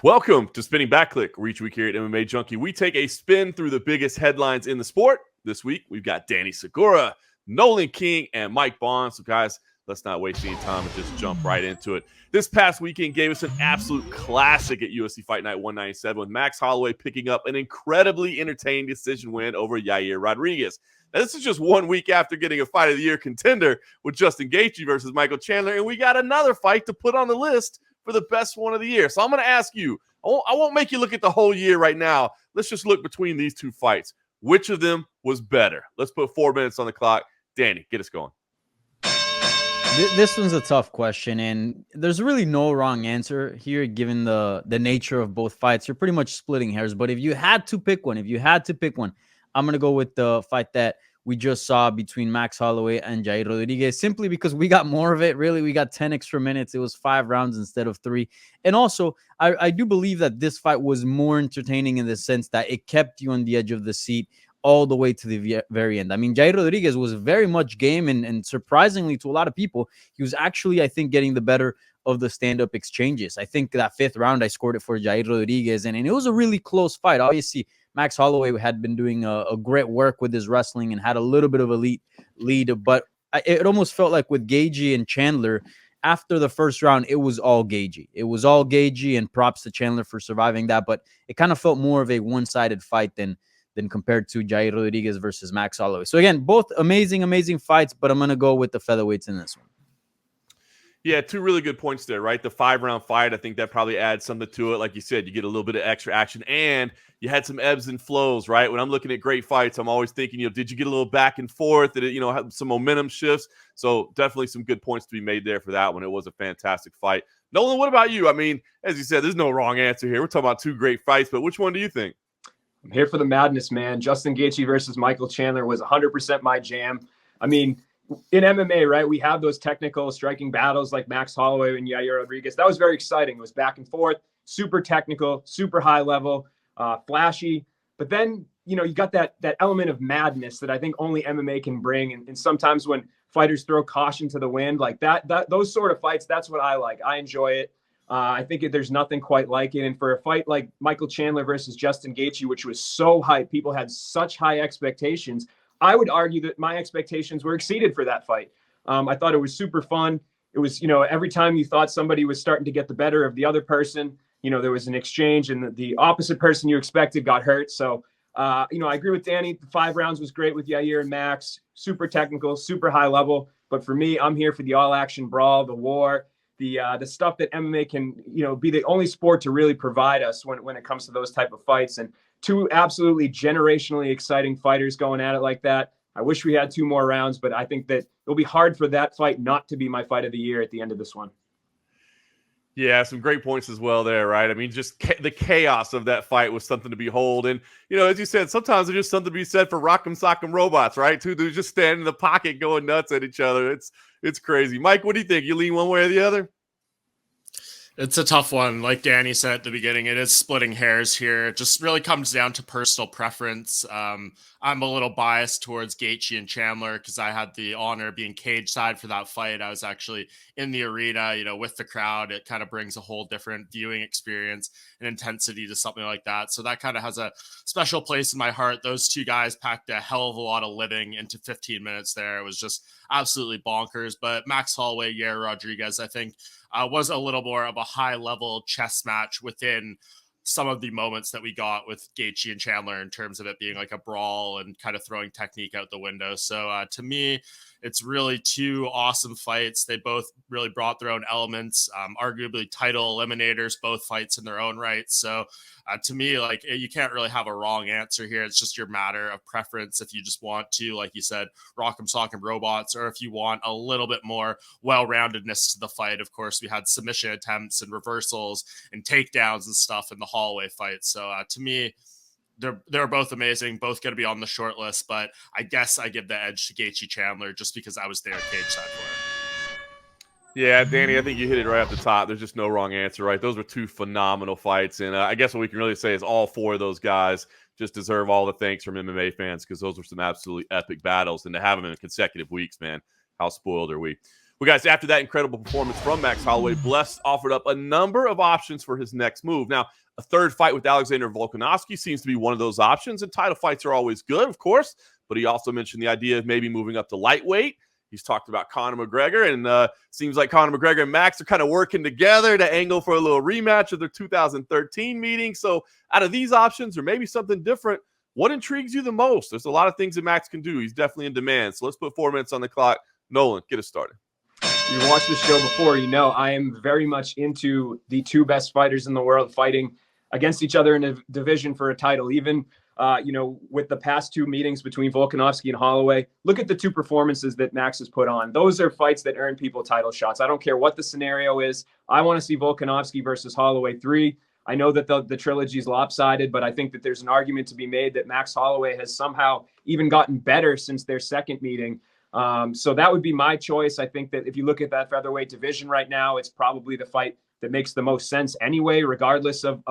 Welcome to Spinning Back Clique, where each week here at MMA Junkie, we take a spin through the biggest headlines in the sport. This week, we've got Danny Segura, Nolan King, and Mike Bond. So, guys, let's not waste any time and just jump right into it. This past weekend gave us an absolute classic at UFC Fight Night 197 with Max Holloway picking up an incredibly entertaining decision win over Yair Rodriguez. Now, this is just 1 week after getting a Fight of the Year contender with Justin Gaethje versus Michael Chandler, and we got another fight to put on the list for the best one of the year. So I'm going to ask you, I won't make you look at the whole year right now. Let's just look between these two fights. Which of them was better? Let's put 4 minutes on the clock. Danny, get us going. This one's a tough question, and there's really no wrong answer here given the nature of both fights. You're pretty much splitting hairs, but if you had to pick one, I'm going to go with the fight that we just saw between Max Holloway and Yair Rodriguez, simply because we got more of it. Really, we got 10 extra minutes. It was 5 rounds instead of 3. And also, I do believe that this fight was more entertaining in the sense that it kept you on the edge of the seat all the way to the very end. I mean, Yair Rodriguez was very much game, and surprisingly to a lot of people, he was actually, I think, getting the better of the stand-up exchanges. I think that 5th round, I scored it for Yair Rodriguez, and it was a really close fight. Obviously, Max Holloway had been doing a great work with his wrestling and had a little bit of a lead, but it almost felt like with Gaethje and Chandler, after the first round, it was all Gaethje. It was all Gaethje, and props to Chandler for surviving that, but it kind of felt more of a one-sided fight than compared to Yair Rodriguez versus Max Holloway. So again, both amazing fights, but I'm going to go with the featherweights in this one. Yeah, 2 really good points there, right? The 5-round fight, I think that probably adds something to it. Like you said, you get a little bit of extra action, and you had some ebbs and flows, right? When I'm looking at great fights, I'm always thinking, did you get a little back and forth? Did it, have some momentum shifts? So definitely some good points to be made there for that one. It was a fantastic fight. Nolan, what about you? I mean, as you said, there's no wrong answer here. We're talking about 2 great fights, but which one do you think? I'm here for the madness, man. Justin Gaethje versus Michael Chandler was 100% my jam. I mean, in MMA, right, we have those technical striking battles like Max Holloway and Yair Rodriguez. That was very exciting. It was back and forth, super technical, super high level, flashy. But then, you got that element of madness that I think only MMA can bring. And sometimes when fighters throw caution to the wind, like that those sort of fights, that's what I like. I enjoy it. I think there's nothing quite like it. And for a fight like Michael Chandler versus Justin Gaethje, which was so hyped, people had such high expectations. I would argue that my expectations were exceeded for that fight. I thought it was super fun. It was, every time you thought somebody was starting to get the better of the other person, there was an exchange, and the opposite person you expected got hurt. So, I agree with Danny. The 5 rounds was great with Yair and Max. Super technical, super high level. But for me, I'm here for the all-action brawl, the war, the stuff that MMA can, be the only sport to really provide us when it comes to those type of fights. And 2 absolutely generationally exciting fighters going at it like that. I wish we had 2 more rounds, but I think that it'll be hard for that fight not to be my fight of the year at the end of this one. Yeah, some great points as well there, right? I mean, just the chaos of that fight was something to behold. And, as you said, sometimes there's just something to be said for rock'em sock'em robots, right? 2 dudes just standing in the pocket going nuts at each other. It's crazy. Mike, what do you think? You lean one way or the other? It's a tough one. Like Danny said at the beginning, it is splitting hairs here. It just really comes down to personal preference. I'm a little biased towards Gaethje and Chandler because I had the honor of being cage side for that fight. I was actually in the arena, with the crowd. It kind of brings a whole different viewing experience and intensity to something like that. So that kind of has a special place in my heart. Those 2 guys packed a hell of a lot of living into 15 minutes there. It was just absolutely bonkers. But Max Holloway, Yair Rodriguez, I think was a little more of a high-level chess match within some of the moments that we got with Gaethje and Chandler in terms of it being like a brawl and kind of throwing technique out the window. So to me, it's really 2 awesome fights. They both really brought their own elements, arguably title eliminators, both fights in their own right. So to me, like, you can't really have a wrong answer here. It's just your matter of preference. If you just want to, like you said, rock'em sock'em robots, or if you want a little bit more well-roundedness to the fight. Of course, we had submission attempts and reversals and takedowns and stuff in the Holloway fight. So to me, they're both amazing, both going to be on the short list, but I guess I give the edge to Gaethje Chandler just because I was there cage side for it. Yeah, Danny, I think you hit it right off the top. There's just no wrong answer, right? Those were 2 phenomenal fights, and I guess what we can really say is all 4 of those guys just deserve all the thanks from MMA fans because those were some absolutely epic battles, and to have them in consecutive weeks, man, how spoiled are we? Well, guys, after that incredible performance from Max Holloway, Bless offered up a number of options for his next move. Now, a third fight with Alexander Volkanovski seems to be one of those options, and title fights are always good, of course, but he also mentioned the idea of maybe moving up to lightweight. He's talked about Conor McGregor, and seems like Conor McGregor and Max are kind of working together to angle for a little rematch of their 2013 meeting. So out of these options, or maybe something different, what intrigues you the most? There's a lot of things that Max can do. He's definitely in demand. So let's put 4 minutes on the clock. Nolan, get us started. You watched the show before, you know I am very much into the two best fighters in the world fighting against each other in a division for a title. Even with the past two meetings between Volkanovski and Holloway, look at the two performances that Max has put on. Those are fights that earn people title shots. I don't care what the scenario is. I want to see Volkanovski versus Holloway 3. I know that the trilogy is lopsided, but I think that there's an argument to be made that Max Holloway has somehow even gotten better since their second meeting. So that would be my choice. I think that if you look at that featherweight division right now, it's probably the fight that makes the most sense anyway, regardless of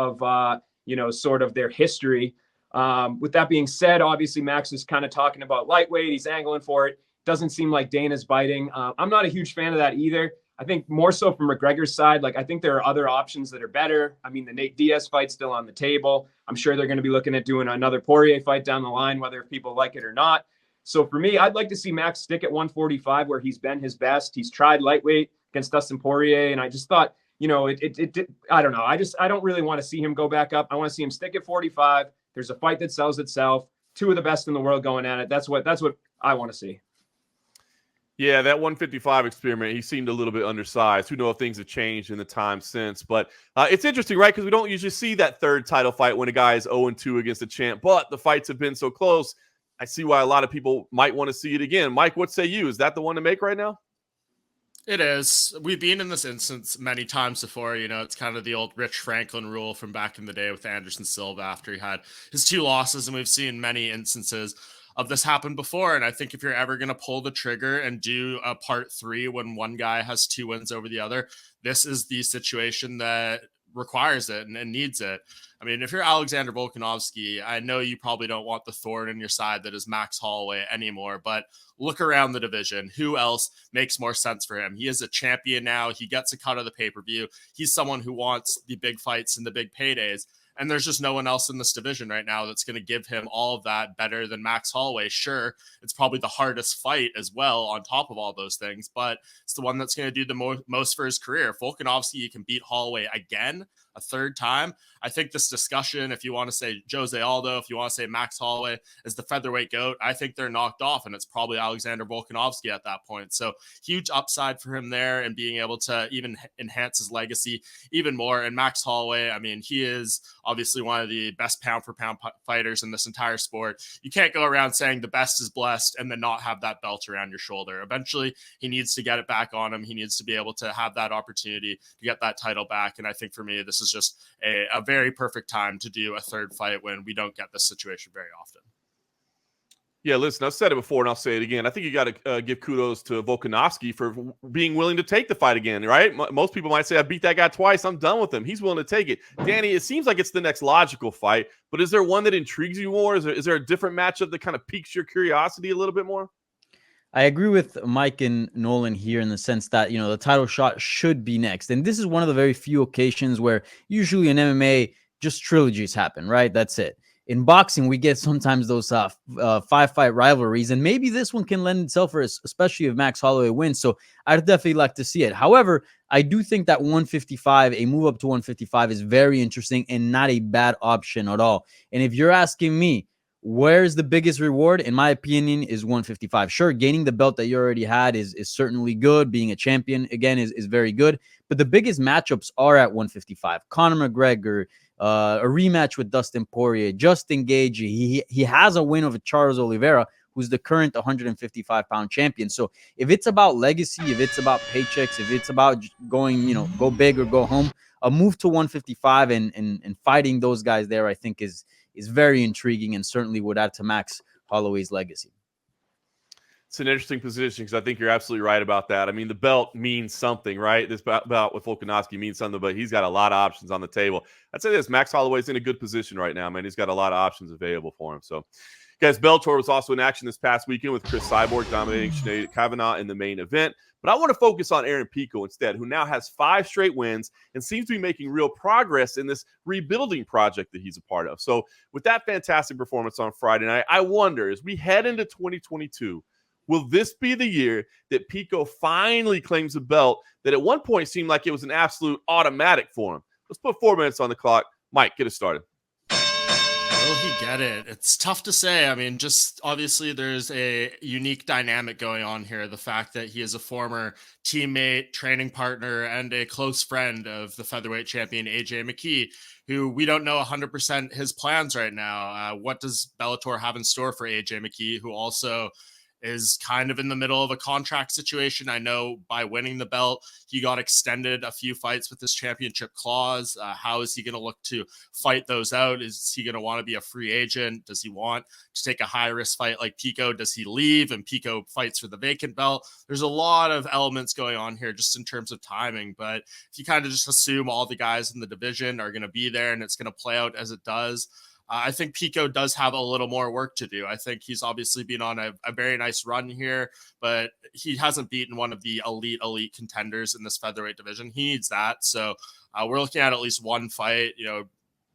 sort of their history. With that being said, obviously Max is kind of talking about lightweight. He's angling for it. Doesn't seem like Dana's biting. I'm not a huge fan of that either. I think more so from McGregor's side. Like, I think there are other options that are better. I mean, the Nate Diaz fight's still on the table. I'm sure they're going to be looking at doing another Poirier fight down the line, whether people like it or not. So for me, I'd like to see Max stick at 145 where he's been his best. He's tried lightweight against Dustin Poirier, and I just thought, I don't know. I don't really want to see him go back up. I want to see him stick at 45. There's a fight that sells itself. Two of the best in the world going at it. That's what I want to see. Yeah, that 155 experiment, he seemed a little bit undersized. Who knows if things have changed in the time since. But it's interesting, right? Because we don't usually see that third title fight when a guy is 0-2 against a champ. But the fights have been so close, I see why a lot of people might want to see it again. Mike, what say you? Is that the one to make right now? It is. We've been in this instance many times before. It's kind of the old Rich Franklin rule from back in the day with Anderson Silva after he had his two losses. And we've seen many instances of this happen before. And I think if you're ever going to pull the trigger and do a part 3 when one guy has 2 wins over the other, this is the situation that requires it and needs it. I mean, if you're Alexander Volkanovski, I know you probably don't want the thorn in your side that is Max Holloway anymore, but look around the division. Who else makes more sense for him? He is a champion now. He gets a cut of the pay-per-view. He's someone who wants the big fights and the big paydays. And there's just no one else in this division right now that's going to give him all of that better than Max Holloway. Sure, it's probably the hardest fight as well on top of all those things, but it's the one that's going to do the most for his career. If Volkanovski can beat Holloway again, a third time, I think this discussion, if you want to say Jose Aldo, if you want to say Max Holloway is the featherweight GOAT, I think they're knocked off, and it's probably Alexander Volkanovski at that point. So huge upside for him there and being able to even enhance his legacy even more. And Max Holloway, I mean, he is obviously one of the best pound for pound fighters in this entire sport. You can't go around saying the best is blessed and then not have that belt around your shoulder. Eventually, he needs to get it back on him. He needs to be able to have that opportunity to get that title back. And I think for me, this is just a very perfect time to do a third fight when we don't get this situation very often. Yeah, listen, I've said it before and I'll say it again. I think you got to give kudos to Volkanovski for being willing to take the fight again, right? Most people might say, I beat that guy twice, I'm done with him. He's willing to take it. Danny, it seems like it's the next logical fight, but is there one that intrigues you more? Is there a different matchup that kind of piques your curiosity a little bit more? I agree with Mike and Nolan here in the sense that, the title shot should be next. And this is one of the very few occasions where usually in MMA, just trilogies happen, right? That's it. In boxing, we get sometimes those 5-fight rivalries, and maybe this one can lend itself for us, especially if Max Holloway wins. So I'd definitely like to see it. However, I do think that 155, a move up to 155 is very interesting and not a bad option at all. And if you're asking me, where's the biggest reward? In my opinion, is 155. Sure, gaining the belt that you already had is certainly good. Being a champion, again, is very good. But the biggest matchups are at 155. Conor McGregor, a rematch with Dustin Poirier, Justin Gaethje. He has a win over Charles Oliveira, who's the current 155-pound champion. So if it's about legacy, if it's about paychecks, if it's about going, go big or go home, a move to 155 and fighting those guys there, I think is very intriguing and certainly would add to Max Holloway's legacy. It's an interesting position because I think you're absolutely right about that. I mean, the belt means something, right? This bout with Volkanovski means something, but he's got a lot of options on the table. I'd say this, Max Holloway's in a good position right now, man. He's got a lot of options available for him. So Guys, Bellator was also in action this past weekend with Chris Cyborg dominating Sinead Kavanagh in the main event. But I want to focus on Aaron Pico instead, who now has 5 straight wins and seems to be making real progress in this rebuilding project that he's a part of. So with that fantastic performance on Friday night, I wonder, as we head into 2022, will this be the year that Pico finally claims a belt that at one point seemed like it was an absolute automatic for him? Let's put 4 minutes on the clock. Mike, get us started. Will he get it? It's tough to say. I mean, just obviously there's a unique dynamic going on here. The fact that he is a former teammate, training partner, and a close friend of the featherweight champion, AJ McKee, who we don't know 100% his plans right now. What does Bellator have in store for AJ McKee, who also is kind of in the middle of a contract situation? I know by winning the belt, he got extended a few fights with this championship clause. How is he going to look to fight those out? Is he going to want to be a free agent? Does he want to take a high-risk fight like Pico? Does he leave and Pico fights for the vacant belt? There's a lot of elements going on here just in terms of timing, but if you kind of just assume all the guys in the division are going to be there and it's going to play out as it does, I think Pico does have a little more work to do. I think he's obviously been on a very nice run here, but he hasn't beaten one of the elite contenders in this featherweight division. He needs that. So we're looking at least one fight. You know,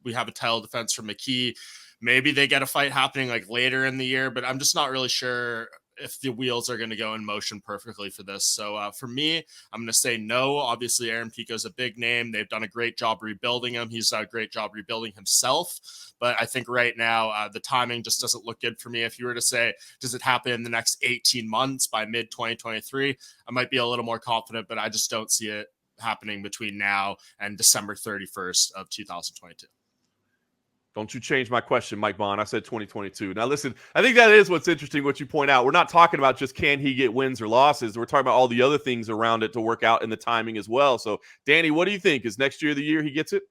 we have a title defense from McKee. Maybe they get a fight happening like later in the year, but I'm just not really sure if the wheels are going to go in motion perfectly for this. So for me, I'm going to say no. Obviously, Aaron Pico is a big name. They've done a great job rebuilding him. He's done a great job rebuilding himself. But I think right now, the timing just doesn't look good for me. If you were to say, does it happen in the next 18 months by mid-2023? I might be a little more confident, but I just don't see it happening between now and December 31st of 2022. Don't you change my question, Mike Bond. I said 2022. Now, listen, I think that is what's interesting, what you point out. We're not talking about just can he get wins or losses. We're talking about all the other things around it to work out in the timing as well. So, Danny, what do you think? Is next year the year he gets it?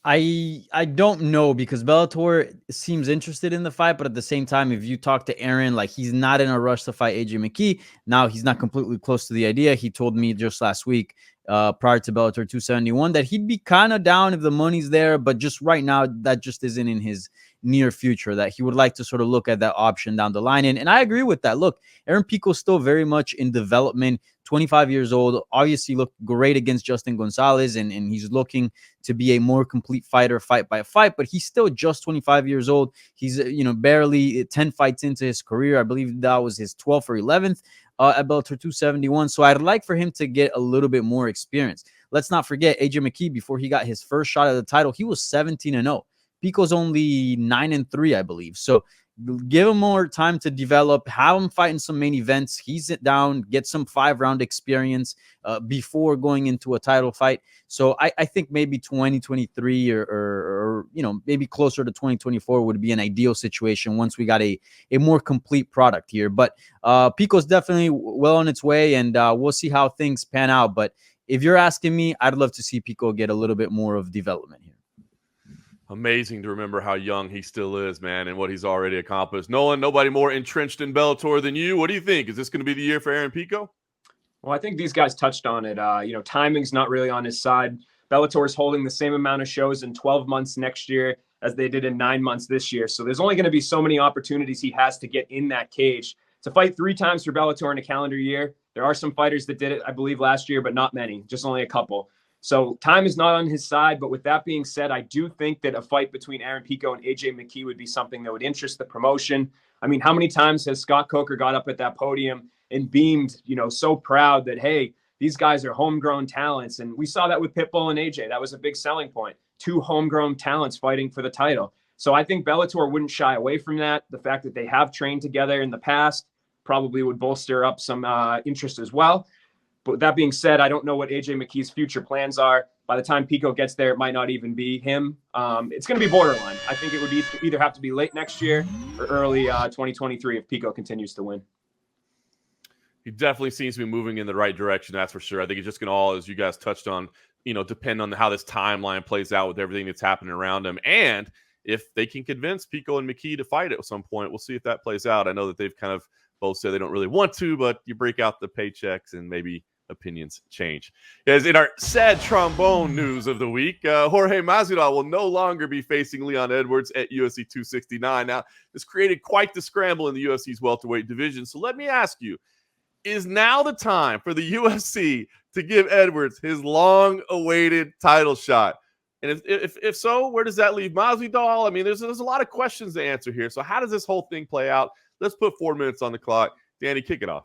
I don't know, because Bellator seems interested in the fight, but at the same time, if you talk to Aaron, like, he's not in a rush to fight AJ McKee. Now, he's not completely close to the idea. He told me just last week, prior to Bellator 271, that he'd be kind of down if the money's there, but just right now, that just isn't in his near future, that he would like to sort of look at that option down the line. And I agree with that. Look, Aaron Pico still very much in development, 25 years old, obviously looked great against Justin Gonzalez, and he's looking to be a more complete fighter fight by fight, but he's still just 25 years old. He's, barely 10 fights into his career. I believe that was his 12th or 11th at Bellator 271. So I'd like for him to get a little bit more experience. Let's not forget AJ McKee, before he got his first shot at the title, he was 17-0. Pico's only 9-3, I believe. So give him more time to develop, have him fight in some main events, ease it down, get some 5-round experience before going into a title fight. So I think maybe 2023 or maybe closer to 2024 would be an ideal situation once we got a more complete product here. But Pico's definitely well on its way, and we'll see how things pan out. But if you're asking me, I'd love to see Pico get a little bit more of development here. Amazing to remember how young he still is, man, and what he's already accomplished. Nolan, nobody more entrenched in Bellator than you. What do you think? Is this going to be the year for Aaron Pico? Well, I think these guys touched on it. Timing's not really on his side. Bellator is holding the same amount of shows in 12 months next year as they did in 9 months this year. So there's only going to be so many opportunities he has to get in that cage. To fight 3 times for Bellator in a calendar year, there are some fighters that did it, I believe, last year, but not many, just only a couple. So time is not on his side. But with that being said, I do think that a fight between Aaron Pico and AJ McKee would be something that would interest the promotion. I mean, how many times has Scott Coker got up at that podium and beamed, so proud that, hey, these guys are homegrown talents? And we saw that with Pitbull and AJ. That was a big selling point. 2 homegrown talents fighting for the title. So I think Bellator wouldn't shy away from that. The fact that they have trained together in the past probably would bolster up some interest as well. But with that being said, I don't know what AJ McKee's future plans are. By the time Pico gets there, it might not even be him. It's going to be borderline. I think it would either have to be late next year or early 2023 if Pico continues to win. He definitely seems to be moving in the right direction, that's for sure. I think it's just going to all, as you guys touched on, depend on how this timeline plays out with everything that's happening around him. And if they can convince Pico and McKee to fight at some point, we'll see if that plays out. I know that they've kind of both said they don't really want to, but you break out the paychecks and maybe opinions change. As in our sad trombone news of the week, Jorge Masvidal will no longer be facing Leon Edwards at UFC 269. Now, this created quite the scramble in the UFC's welterweight division. So let me ask you, is now the time for the UFC to give Edwards his long-awaited title shot? And if so, where does that leave Masvidal? I mean, there's a lot of questions to answer here. So how does this whole thing play out? Let's put 4 minutes on the clock. Danny, kick it off.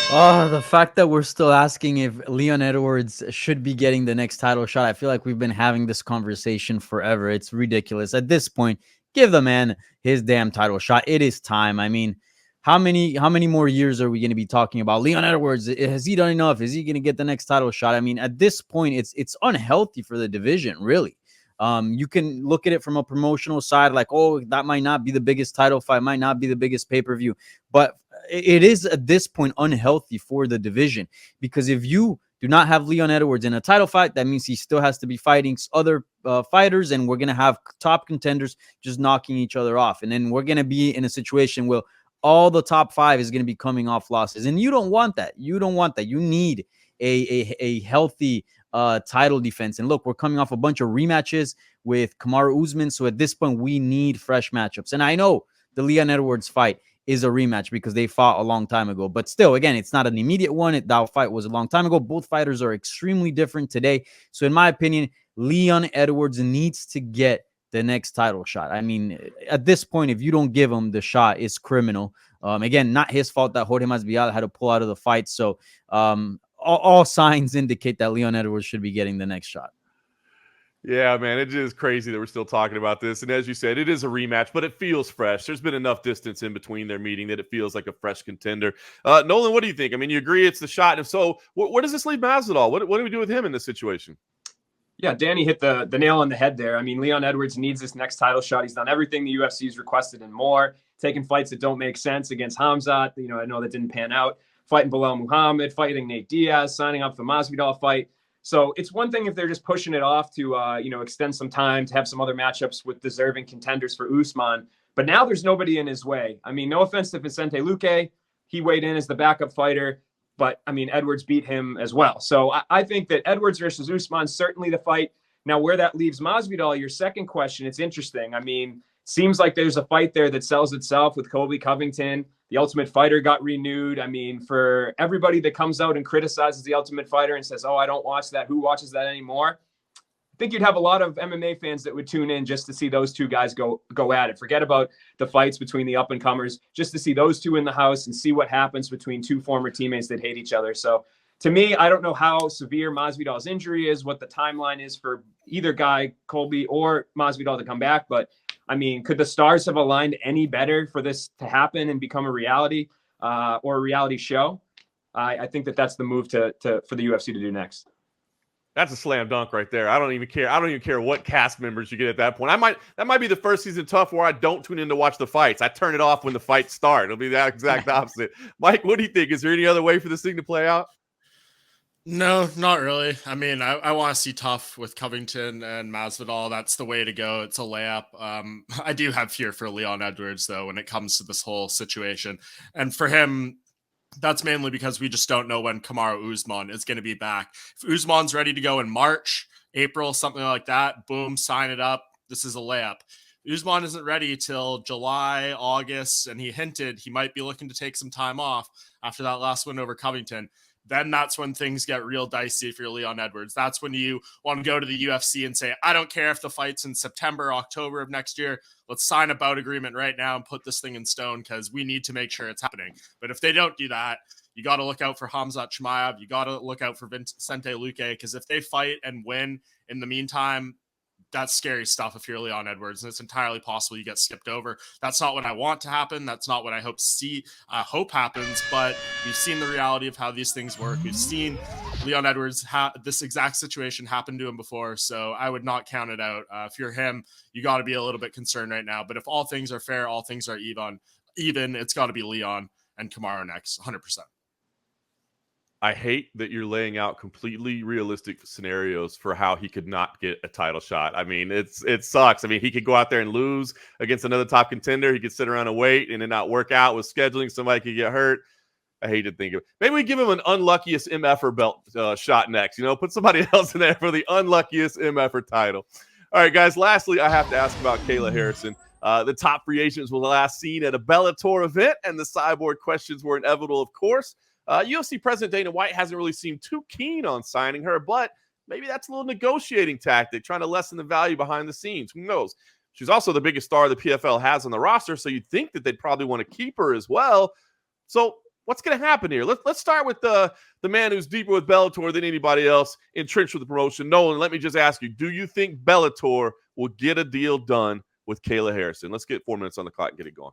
Oh, the fact that we're still asking if Leon Edwards should be getting the next title shot. I feel like we've been having this conversation forever. It's ridiculous. At this point, give the man his damn title shot. It is time. I mean, how many more years are we going to be talking about Leon Edwards? Has he done enough? Is he going to get the next title shot? I mean, at this point, it's unhealthy for the division, really. You can look at it from a promotional side, like, oh, that might not be the biggest title fight, might not be the biggest pay-per-view, but it is at this point unhealthy for the division, because if you do not have Leon Edwards in a title fight, that means he still has to be fighting other fighters, and we're going to have top contenders just knocking each other off. And then we're going to be in a situation where all the top 5 is going to be coming off losses. And you don't want that. You don't want that. You need a healthy title defense. And look, we're coming off a bunch of rematches with Kamaru Usman. So at this point, we need fresh matchups. And I know the Leon Edwards fight is a rematch because they fought a long time ago. But still, again, it's not an immediate one. That fight was a long time ago. Both fighters are extremely different today. So in my opinion, Leon Edwards needs to get the next title shot. I mean, at this point, if you don't give him the shot, it's criminal. Again, not his fault that Jorge Masvidal had to pull out of the fight. So all signs indicate that Leon Edwards should be getting the next shot. Yeah, man, it is crazy that we're still talking about this. And as you said, it is a rematch, but it feels fresh. There's been enough distance in between their meeting that it feels like a fresh contender. Nolan, what do you think? I mean, you agree it's the shot. And if so, where does this leave Masvidal? What do we do with him in this situation? Yeah, Danny hit the nail on the head there. I mean, Leon Edwards needs this next title shot. He's done everything the UFC has requested and more, taking fights that don't make sense against Hamzat. You know, I know that didn't pan out. Fighting Belal Muhammad, fighting Nate Diaz, signing up for the Masvidal fight. So it's one thing if they're just pushing it off to, extend some time to have some other matchups with deserving contenders for Usman. But now there's nobody in his way. I mean, no offense to Vicente Luque. He weighed in as the backup fighter. But, I mean, Edwards beat him as well. So I think that Edwards versus Usman, certainly the fight. Now, where that leaves Masvidal, your second question, it's interesting. I mean, seems like there's a fight there that sells itself with Colby Covington. The Ultimate Fighter got renewed. I mean, for everybody that comes out and criticizes the Ultimate Fighter and says, oh, I don't watch that. Who watches that anymore? I think you'd have a lot of MMA fans that would tune in just to see those two guys go at it. Forget about the fights between the up-and-comers, just to see those two in the house and see what happens between two former teammates that hate each other. So to me, I don't know how severe Masvidal's injury is, what the timeline is for either guy, Colby or Masvidal, to come back. But, I mean, could the stars have aligned any better for this to happen and become a reality or a reality show? I think that's the move for the UFC to do next. That's a slam dunk right there. I don't even care. I don't even care what cast members you get at that point. That might be the first season tough where I don't tune in to watch the fights. I turn it off when the fights start. It'll be the exact opposite. Mike, what do you think? Is there any other way for this thing to play out? No, not really. I mean, I want to see tough with Covington and Masvidal. That's the way to go. It's a layup. I do have fear for Leon Edwards, though, when it comes to this whole situation. And for him, that's mainly because we just don't know when Kamaru Usman is going to be back. If Usman's ready to go in March, April, something like that, boom, sign it up. This is a layup. Usman isn't ready till July, August, and he hinted he might be looking to take some time off after that last win over Covington. Then that's when things get real dicey for Leon Edwards. That's when you want to go to the UFC and say, I don't care if the fight's in September, October of next year. Let's sign a bout agreement right now and put this thing in stone because we need to make sure it's happening. But if they don't do that, you got to look out for Hamzat Chimaev. You got to look out for Vicente Luque because if they fight and win in the meantime, that's scary stuff if you're Leon Edwards, and it's entirely possible you get skipped over. That's not what I want to happen. That's not what I hope happens, but we've seen the reality of how these things work. We've seen Leon Edwards this exact situation happen to him before, so I would not count it out. If you're him, you got to be a little bit concerned right now, but if all things are fair, all things are even, it's got to be Leon and Kamaru next, 100%. I hate that you're laying out completely realistic scenarios for how he could not get a title shot. I mean, it sucks. I mean, he could go out there and lose against another top contender. He could sit around and wait and it not work out with scheduling. Somebody could get hurt. I hate to think of it. Maybe we give him an unluckiest MFer belt shot next. Put somebody else in there for the unluckiest MFer title. All right, guys. Lastly, I have to ask about Kayla Harrison. The top free agents were last seen at a Bellator event, and the Cyborg questions were inevitable, of course. UFC President Dana White hasn't really seemed too keen on signing her, but maybe that's a little negotiating tactic, trying to lessen the value behind the scenes. Who knows? She's also the biggest star the PFL has on the roster, so you'd think that they'd probably want to keep her as well. So what's going to happen here? Let's start with the man who's deeper with Bellator than anybody else, entrenched with the promotion. Nolan, let me just ask you, do you think Bellator will get a deal done with Kayla Harrison? Let's get 4 minutes on the clock and get it going.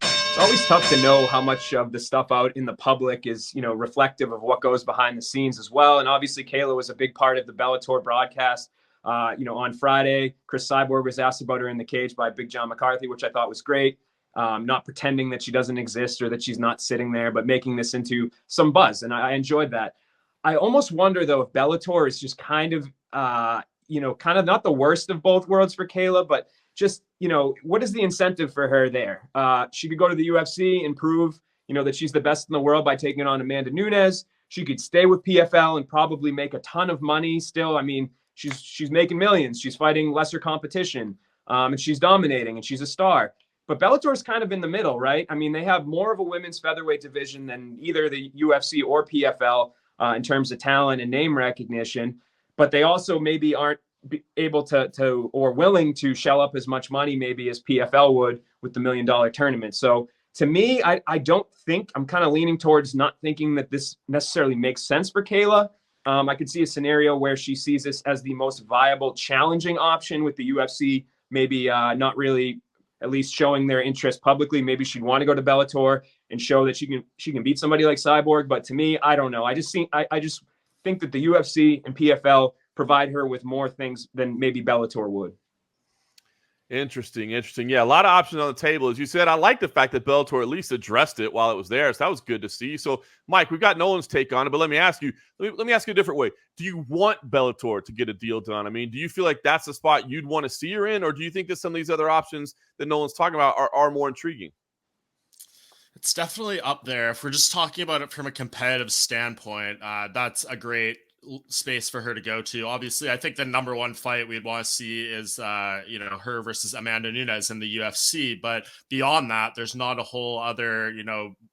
It's always tough to know how much of the stuff out in the public is, reflective of what goes behind the scenes as well. And obviously Kayla was a big part of the Bellator broadcast. On Friday, Chris Cyborg was asked about her in the cage by Big John McCarthy, which I thought was great. Not pretending that she doesn't exist or that she's not sitting there, but making this into some buzz. And I enjoyed that. I almost wonder, though, if Bellator is just kind of not the worst of both worlds for Kayla, but just, what is the incentive for her there? She could go to the UFC and prove, that she's the best in the world by taking on Amanda Nunes. She could stay with PFL and probably make a ton of money still. I mean, she's making millions. She's fighting lesser competition, and she's dominating, and she's a star. But Bellator is kind of in the middle, right? I mean, they have more of a women's featherweight division than either the UFC or PFL in terms of talent and name recognition. But they also maybe aren't able to or willing to shell up as much money maybe as PFL would with the $1 million tournament. So to me, I don't think, I'm kind of leaning towards not thinking that this necessarily makes sense for Kayla. I could see a scenario where she sees this as the most viable, challenging option with the UFC, maybe not really at least showing their interest publicly. Maybe she'd want to go to Bellator and show that she can beat somebody like Cyborg. But to me, I don't know. I just think that the UFC and PFL provide her with more things than maybe Bellator would. Interesting. Yeah, a lot of options on the table. As you said, I like the fact that Bellator at least addressed it while it was there. So that was good to see. So, Mike, we've got Nolan's take on it, but let me ask you a different way. Do you want Bellator to get a deal done? I mean, do you feel like that's the spot you'd want to see her in, or do you think that some of these other options that Nolan's talking about are more intriguing? It's definitely up there. If we're just talking about it from a competitive standpoint, that's a great space for her to go to. Obviously, I think the number one fight we'd want to see is her versus Amanda Nunes in the UFC, but beyond that, there's not a whole other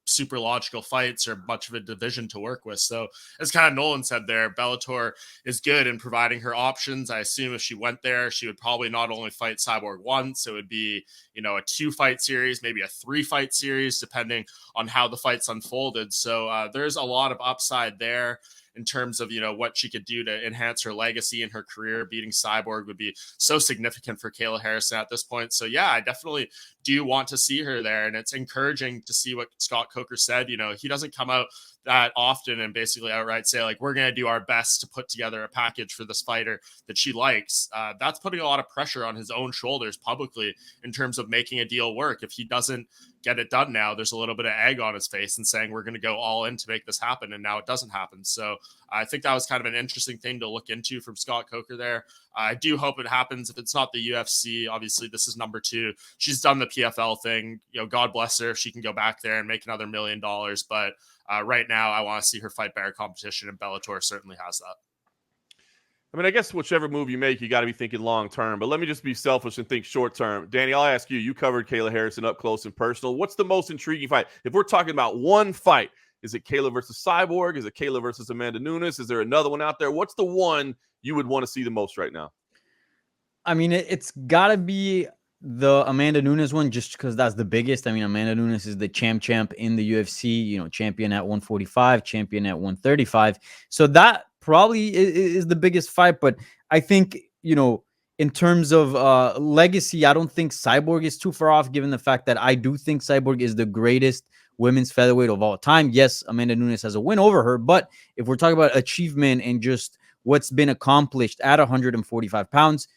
super logical fights or much of a division to work with. So as kind of Nolan said there, Bellator is good in providing her options. I assume if she went there, she would probably not only fight Cyborg once, it would be a 2-fight series, maybe a 3-fight series, depending on how the fights unfolded. So there's a lot of upside there in terms of, what she could do to enhance her legacy in her career. Beating Cyborg would be so significant for Kayla Harrison at this point. So yeah, I definitely do want to see her there. And it's encouraging to see what Scott Coker said. He doesn't come out that often and basically outright say, like, we're going to do our best to put together a package for this fighter that she likes. That's putting a lot of pressure on his own shoulders publicly in terms of making a deal work. If he doesn't get it done now, there's a little bit of egg on his face and saying, we're going to go all in to make this happen. And now it doesn't happen. So I think that was kind of an interesting thing to look into from Scott Coker there. I do hope it happens. If it's not the UFC, obviously this is number 2. She's done the PFL thing. God bless her if she can go back there and make another $1 million. But right now, I want to see her fight better competition, and Bellator certainly has that. I mean, I guess whichever move you make, you got to be thinking long term. But let me just be selfish and think short term. Danny, I'll ask you. You covered Kayla Harrison up close and personal. What's the most intriguing fight? If we're talking about one fight, is it Kayla versus Cyborg? Is it Kayla versus Amanda Nunes? Is there another one out there? What's the one you would want to see the most right now? I mean, it's got to be the Amanda Nunes one, just because that's the biggest. I mean, Amanda Nunes is the champ in the UFC, champion at 145, champion at 135. So that probably is the biggest fight. But I think, in terms of legacy, I don't think Cyborg is too far off, given the fact that I do think Cyborg is the greatest women's featherweight of all time. Yes, Amanda Nunes has a win over her, but if we're talking about achievement and just what's been accomplished at 145 pounds,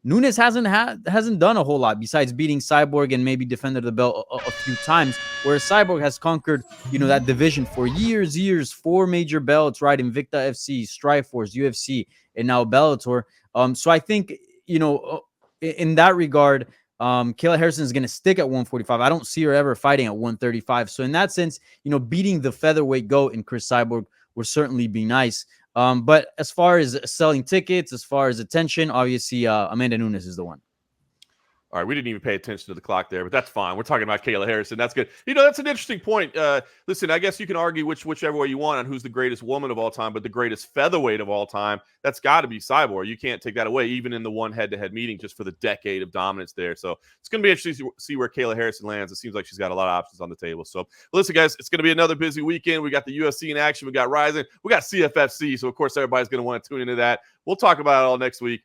Nunes hasn't done a whole lot besides beating Cyborg and maybe defended the belt a few times, whereas Cyborg has conquered, that division for years, 4 major belts, right? Invicta FC, Strikeforce, UFC, and now Bellator. So I think, in that regard, Kayla Harrison is going to stick at 145. I don't see her ever fighting at 135. So in that sense, beating the featherweight GOAT in Chris Cyborg would certainly be nice. But as far as selling tickets, as far as attention, obviously Amanda Nunes is the one. All right, we didn't even pay attention to the clock there, but that's fine. We're talking about Kayla Harrison. That's good. That's an interesting point. Listen, I guess you can argue whichever way you want on who's the greatest woman of all time, but the greatest featherweight of all time, that's got to be Cyborg. You can't take that away, even in the one head-to-head meeting, just for the decade of dominance there. So it's going to be interesting to see where Kayla Harrison lands. It seems like she's got a lot of options on the table. So listen, guys, it's going to be another busy weekend. We got the UFC in action. We got Rising. We got CFFC. So, of course, everybody's going to want to tune into that. We'll talk about it all next week.